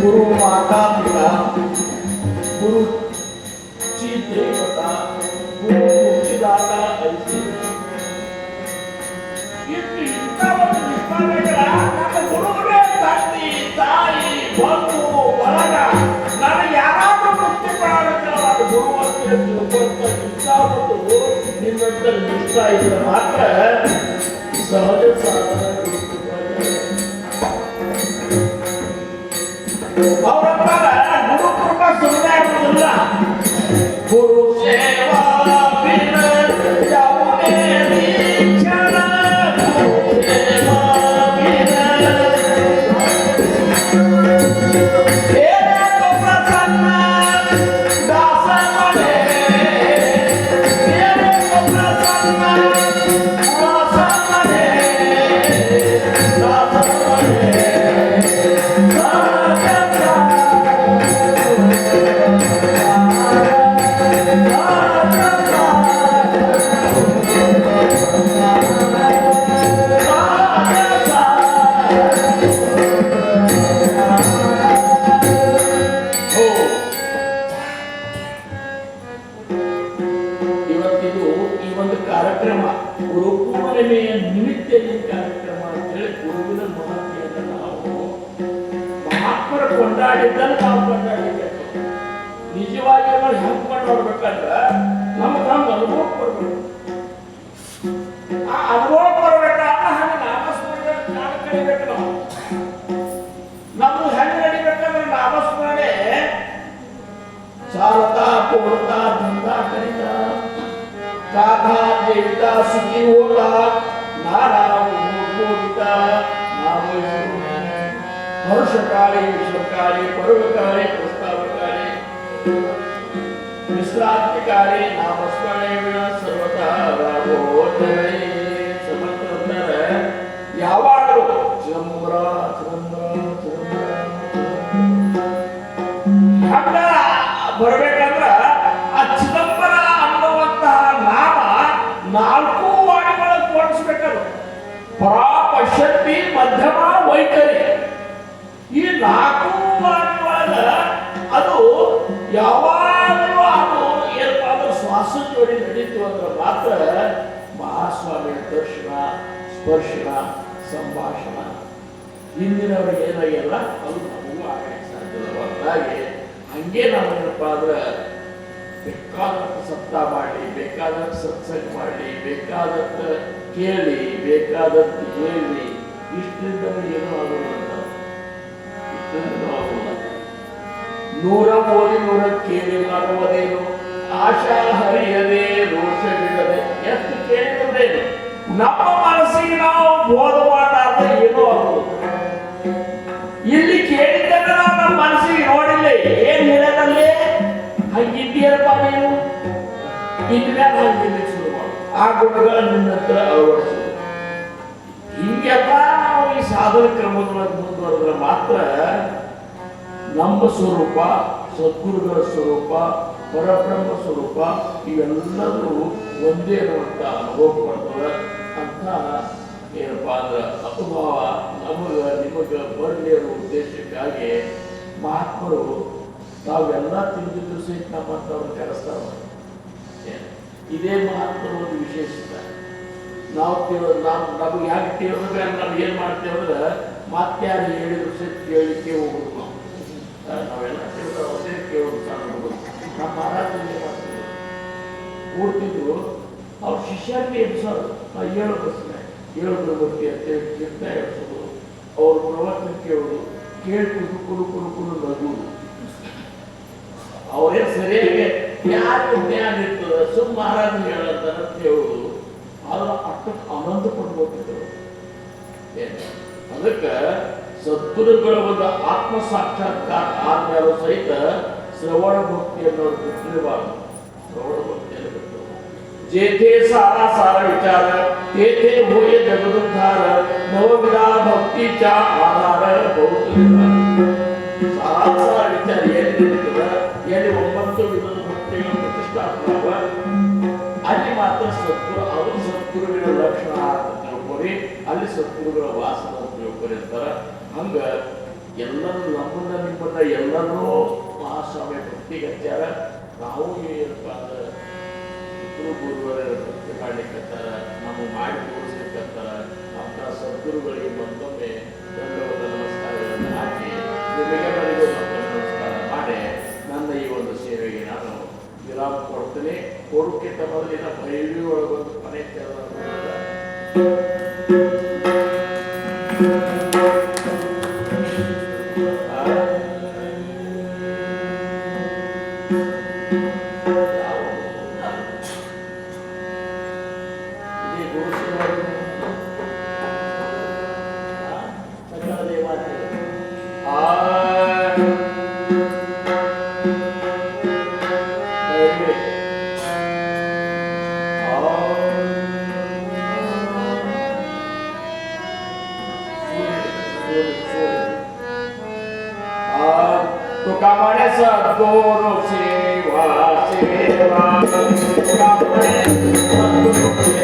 Speaker 1: गुरु माता पिता गुरु ची देवता गुरु मुक्तिदाता ऐसे इतनी इंतवत निष्पादकರ ನಮ್ಮ ಗುರುಗಳೇ ತಂದೆ ತಾಯಿ ಬಂಧು ಬಳಗ ನನಗೆ ಯಾರಾದರೂ ಮುಕ್ತಿ ಪ್ರಾರಂಭವಾದ ಗುರುವಂತೆ ತಿಳ್ಕೊಂತ ನಿಷ್ಠಾವಂತರು ನಿನ್ನಂತ ನಿಷ್ಠಾ ಇದ್ರೆ ಮಾತ್ರ ಸಹಜ ಸಾಧನ ಅವರಂತಾರ ಗುರು ಕೃಪಾ ಸುಮ್ಮನೆ ಆಗುವುದಿಲ್ಲ ಗುರು ಸೇವಾ ಬಿನ ಯಾವುದೇ ದೀಕ್ಷಣ ಗುರು ಸೇವಾ ಬಿನ ಏನಾದರೂ ಪ್ರಸನ್ನ ದಾಸ ಮನೆ ಏನಾದರೂ ಪ್ರಸನ್ನ ದಾಸ ಮನೆ ದಾಸ ಮನೆ ಇವತ್ತಿದು ಈ ಒಂದು ಕಾರ್ಯಕ್ರಮ ಗುರು ಪೂರ್ಣಿಮೆಯ ನಿಮಿತ್ತ ಈ ಕಾರ್ಯಕ್ರಮ ಅಂತ ಹೇಳಿ ಗುರುವಿನ ಮಹತ್ವವನ್ನು ನಾವು ಮಹಾತ್ಮರ ಕೊಂಡಾಡಿದ್ದನ್ನು ನಾವು ಕೊಂಡಾಡಬೇಕು. ನಿಜವಾಗಿ ನಾವು ಹೆಂಗ್ ಕೊಂಡಾಡ್ಬೇಕಂದ್ರೆ ನಮ್ಗೆ ಹಂಗೆ ಅನುಭವ ಕೊಡ್ಬೇಕು. ಆ ಅನುಭವ ಕೊಡ್ಬೇಕಾದ್ರೆ ಹಂಗೆ ನಾಮಸ್ಮರಣೆ ಕಾಲ ಕಡಿಬೇಕು. ನಾವು ನಮ್ದು ಹೆಂಗೆ ನಡಿಬೇಕಂದ್ರೆ ನಾಮಸ್ಮರಣೆ ಚಾಲತಾ ಪೂರ್ತಾ ದಂತ ಕರಿತ ಕಾಧಾ ದೇವಿತ ಸುಖಿ ಹೋದ ನಾರಾಯಣ ಹರ್ಷಕಾರಿ ವಿಶ್ವಕಾರಿ ಪರ್ವಕಾರಿ ಪ್ರಸ್ತಾವಕಾರಿ ವಿಶ್ರಾಂತಿಕಾರಿ ನಾಮಸ್ಮರಣೆ ಸರ್ವತಾ ರಾಘೋತ್ತಮೈ ಸಮರ್ಥರ ಯಾವಾಗಲೂ ಚಿದಂಬರ ಚಿದಂಬರ ಚಿದಂಬರ ಹಂಗ ಬರ್ಬೇಕಂದ್ರ ಆ ಚಿದಂಬರ ಅನ್ನುವಂತಹ ನಾಮ ನಾಲ್ಕು ವಾಣಿಗಳನ್ನು ತೋರಿಸ್ಬೇಕದು. ಪರಾ ಪಶ್ಯಂತಿ ಮಧ್ಯಮ ವೈಖರಿ ಈ ನಾಲ್ಕು ವಾಣಿಗಳ ಅದು ಯಾವಾಗಲೂ ಅದು ಏನಪ್ಪಾ ಅಂದ್ರೆ ಶ್ವಾಸ ಜೋಡಿ ನಡೀತು ಅಂದ್ರೆ ಮಾತ್ರ ಮಹಾಸ್ವಾಮಿಯ ದರ್ಶನ ಸ್ಪರ್ಶನ ಸಂಭಾಷಣ ಹಿಂದಿನವರಿಗೆ ಏನಾಗಿಲ್ಲ ಅದು ನಮಗೂ ಆಗಕ್ಕೆ ಸಾಧ್ಯವಾದಾಗೆ ಹಂಗೆ ನಾವು ಏನಪ್ಪಾ ಅಂದ್ರೆ ಬೇಕಾದಷ್ಟು ಸಪ್ತಾಹ ಮಾಡಲಿ, ಬೇಕಾದಷ್ಟು ಸತ್ಸಂಗ ಮಾಡಲಿ, ಬೇಕಾದಷ್ಟು ಕೇಳಿ, ಬೇಕಾದಷ್ಟು ಹೇಳಿ, ಇಷ್ಟರಿಂದ ಏನೂ ಆಗೋಲ್ಲ. ಇಷ್ಟರಿಂದ ಆಗೋಲ್ಲ. 100 ಓದಿ 100 ಕೇಳಿ ಮಾಡುವುದೇನು ಆಶಾ ಹರಿಯದೆ ರೋಷ ಬಿಡದೆ ಎಷ್ಟು ಕೇಳಿದ್ರೇನು ನಮ್ಮ ಮನಸ್ಸಿಗೆ ನಾವು ಬೋಧ ಮಾಡಾದ್ರೆ ಏನೂ ಆಗೋದು. ಇಲ್ಲಿ ಕೇಳಿದ್ದನ್ನು ನಾವು ನಮ್ಮ ಮನಸ್ಸಿಗೆ ನೋಡಿಲ್ಲ ಏನ್ ಹೇಳೋದಲ್ಲೇ ಹಂಗಿದ್ದೀರಪ್ಪ ನೀನು ಇನ್ಮ್ಯಾಗ ಹಂಗಿಲ್ಲ ಶುರು ಮಾಡು. ಆ ಗುಣಗಳನ್ನು ನಿನ್ನ ಹತ್ರ ಅಳವಡಿಸೋದು. ಹಿಂಗೆಲ್ಲ ನಾವು ಈ ಸಾಧನ ಕ್ರಮದೊಳಗೆ ಮುಂದುವರೆದ್ರೆ ಮಾತ್ರ ನಮ್ಮ ಸ್ವರೂಪ, ಸದ್ಗುರುಗಳ ಸ್ವರೂಪ, ಪರಬ್ರಹ್ಮ ಸ್ವರೂಪ ಇವೆಲ್ಲರೂ ಒಂದೇ ಅನ್ನುವಂಥ ಅನುಭವ ಮಾಡ್ತವೆ ಅಂತ ಏನಪ್ಪಾ ಅಂದ್ರೆ ಅನುಭವ ನಮಗ ನಿಮಗ ಬರಲಿ ಅನ್ನೋ ಉದ್ದೇಶಕ್ಕಾಗಿ ಮಹಾತ್ಮರು ತಾವೆಲ್ಲ ತಿಳಿದಿದ್ದು ಸಹಿತ ನಮ್ಮಂತವ್ರು ಕರೆಸ್ತಾರ. ಇದೇ ಮಹಾತ್ಮರು ಒಂದು ವಿಶೇಷತೆ. ನಮಗೆ ಯಾಕೆ ತಿಳಿದ್ರೆ ನಾವು ಏನ್ ಮಾಡ್ತೇವೆ ಅಂದ್ರೆ ಮತ್ತಾರು ಹೇಳಿದ್ರು ಸಹಿತ ಕೇಳಲಿಕ್ಕೆ ಹೋಗುದು. ನಾವೆಲ್ಲ ತಿಳಿದ್ರೆ ಕೇಳೋದು ಸಣ್ಣ ಹೋಗುದು. ನಮ್ಮ ಮಹಾರಾಜರು ಏನ್ ಮಾಡ್ತಿದ್ರು ಕೂಡ್ತಿದ್ರು ಅವ್ರ ಶಿಷ್ಯರಿಗೆ ಎಬ್ಸೋದು. ನಾವು ಹೇಳೋ ಬಸ್ನ ಹೇಳೋದ್ರ ಬಗ್ಗೆ ಅಂತೇಳಿ ಕೀರ್ತನೆ ಎಬ್ಸೋದು, ಅವ್ರ ಪ್ರವಚನ ಕೇಳೋದು, ಕೇಳಿ ಕುಲು ನಗುವುದು. ಅವರೇ ಸರಿಯಾಗಿ ಯಾರು ಜ್ಞಾನ ಇರ್ತದೆ ಸುಮ್ಮ ಮಹಾರಾಜ ಹೇಳಂತಾರ ಹೇಳುದು. ಆದ್ರೆ ಅಷ್ಟಕ್ಕೆ ಆನಂದ ಪಡ್ಬೋದಿದ್ರು. ಅದಕ್ಕೆ ಸದ್ಗುರುಗಳ ಒಂದು ಆತ್ಮ ಸಾಕ್ಷಾತ್ಕಾರ ಆದ್ಮೇಲೆ ಸಹಿತ ಶ್ರವಣ ಭಕ್ತಿ ಅನ್ನೋದು ಬಿಟ್ಟಿರಬಾರ್ದು. ಶ್ರವಣ ಭಕ್ತಿಯನ್ನು ಬಿಟ್ಟು जेथे सारा सारा विचार तेथे होय जगदुद्धार नवविधा भक्तीच्या आधार सारा सारा विचार याने वंत विनोद भक्ती प्रतिष्ठा आणि मात्र सद्गुರು ಅವರು ಸದ್ಗುರುವಿನ ಲಕ್ಷಣ ಅಂತ ತಿಳ್ಕೊರಿ ಅಲ್ಲಿ ಸದ್ಗುರುಗಳ ವಾಸನ ತಿಳ್ಕೊರಿ ಅಂತಾರ ಹಂಗ ಎಲ್ಲರೂ ನಮ್ಮನ್ನ ನಿಮ್ಮನ್ನ ಎಲ್ಲರೂ ಮಹಾಸ್ವಾಮಿ ಭಕ್ತಿಗೆ ಹಚ್ಚಾರ ನಾವು ಏನಪ್ಪ ಅಂದ್ರೆ ಗುರುವರ ಭಕ್ತಿ ಮಾಡ್ಲಿಕ್ಕತ್ತಾರ ನಾವು ಮಾಡಿ ತೋರಿಸ್ಲಿಕ್ಕತ್ತಾರ ಅಂತ ಸದ್ಗುರುಗಳಿಗೆ ಮತ್ತೊಮ್ಮೆ ದಂಡವಾದ ನಮಸ್ಕಾರಗಳನ್ನು ಹಾಕಿ ನಿಮಗೆಲ್ಲರಿಗೂ ಮತ್ತೊಮ್ಮೆ ನಮಸ್ಕಾರ ಮಾಡಿ ನನ್ನ ಈ ಒಂದು ಸೇವೆಗೆ ನಾನು ವಿರಾಮ ಕೊಡ್ತೇನೆ. ಕೊಡೋಕ್ಕಿಂತ ಮೊದಲಿನ ಭೈರವಿ ಒಳಗೊಂದು ಮನೆ सद्गुरु सेवा सेवा सद्गुरु सेवा सेवा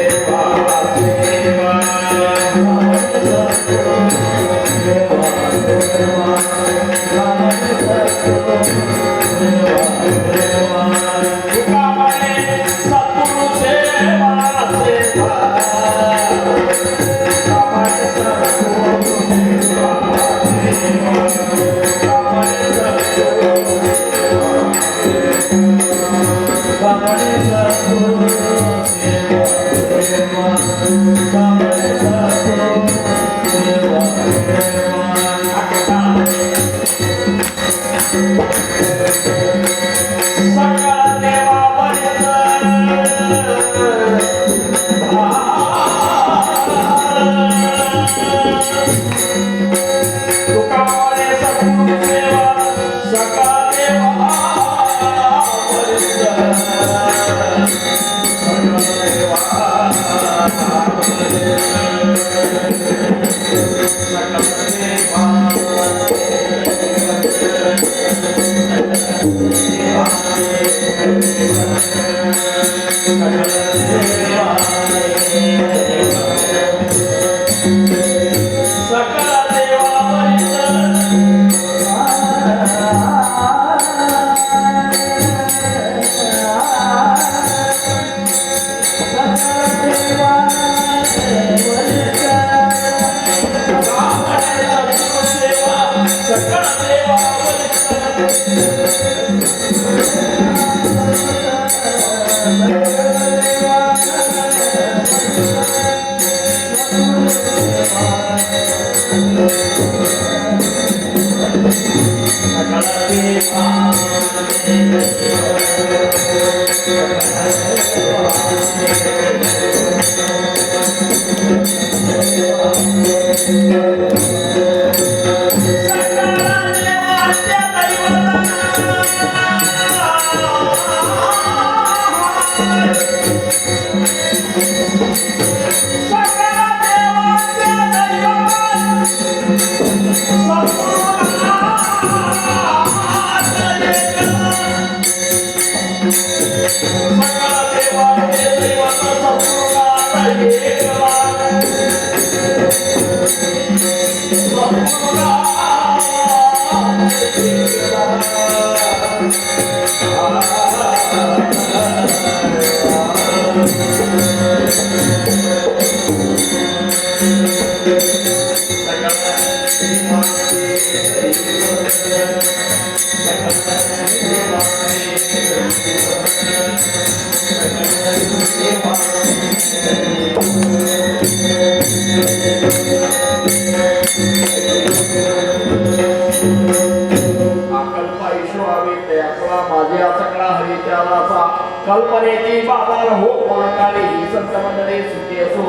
Speaker 1: कल्पनेची बाजार हो कोणकाली ही संत मंडळी सुखी असो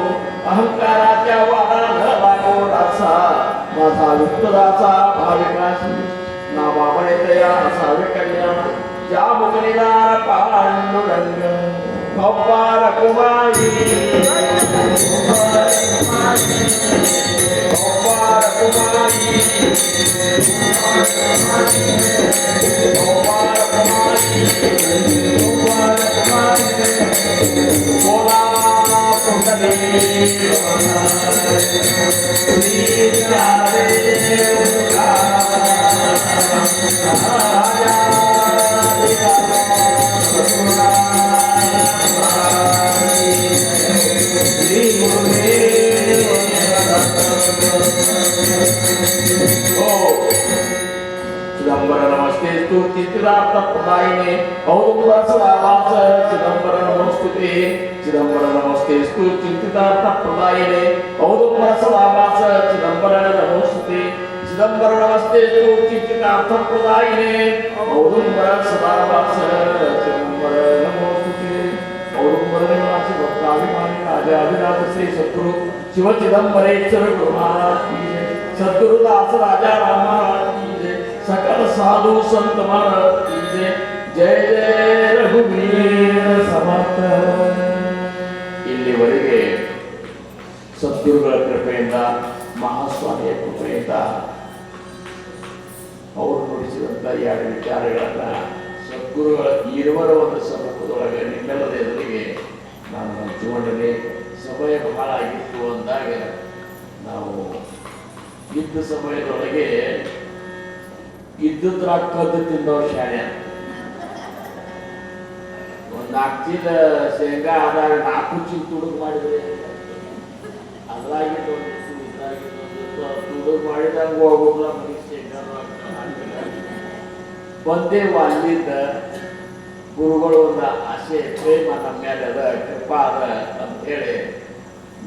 Speaker 1: अहंकाराच्या वादाला लागो रासा माझा विठ्ठलाचा भाविकाशी नावामुळे तया असावे कल्याण ज्या मुकलीदार पांडुरंग ಕಬ್ಬಾರ ಕುಮಾರಿ चिदंबर नमस्ते स्तु चित्रार्थ प्रदायिने औदुम्बरसदावास चिदंबर नमोस्तुते चिदंबर नमस्ते स्तु चित्रार्थ प्रदायिने औदुम्बरसदावास चिदंबर नमोस्तुते चिदंबर नमस्ते स्तु चित्रार्थ प्रदायिने औदुम्बरसदावास चिदंबर नमोस्तुते औदुम्बर निवासी भक्ताभिमानी राजाधिराज श्री सद्गुरु शिव चिदंबरेश्वर गुरु महाराज की जय सद्गुरु दास राजा राम महाराज की जय सकल साधु संत महाराज की जय जय जय रघुवीर समर्थ ಇಲ್ಲಿವರೆಗೆ ಸದ್ಗುರುಗಳ ಕೃಪೆಯಿಂದ ಮಹಾಸ್ವಾಮಿಯ ಕೃಪೆಯಿಂದ ಅವರು ನುಡಿಸಿದಂಥ ಎರಡು ವಿಚಾರಗಳನ್ನ ಸದ್ಗುರುಗಳ ಇರುವರ ಒಂದು ಸಮ್ಮುಖದೊಳಗೆ ನಿಮ್ಮೆಲ್ಲರ ಎದುರಿಗೆ ನಾನು ಹಂಚಿಕೊಂಡರೆ ಸಮಯ ಬಹಳ ಆಗಿತ್ತು ಅಂದಾಗ ನಾವು ಇದ್ದ ಸಮಯದೊಳಗೆ ಇದ್ದದ್ರ ಕದ್ದು ತಿಂದವ್ರು ಶಾಣೆ ಒಂದು 4 ಚೀಲ ಶೇಂಗಾ ಆದಾಗ 4 ಚೀಲ ತುಡುಗು ಮಾಡಿದ್ರೆ ಅದ್ರಾಗಿದ್ದು ತುಡುಗು ಮಾಡಿದಂಗೆ ಹೋಗೋಲ್ಲ ಮನೆ ಶೇಂಗಾ ಬಂದೇವು ಅಲ್ಲಿಂದ ಗುರುಗಳು ಒಂದು ಆಸೆ ಪ್ರೇಮ ನಮ್ಮ ಮೇಲೆ ಅದ ಕೃಪಾ ಅದ ಅಂತ ಹೇಳಿ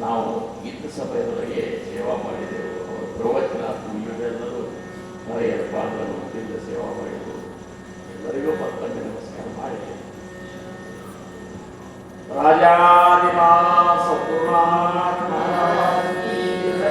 Speaker 1: ನಾವು ಇದ್ದ ಸಮಯದೊಳಗೆ ಸೇವಾ ಮಾಡಿದೆವು. ಅವರ ಪ್ರವಚನ ಇವೆಲ್ಲರೂ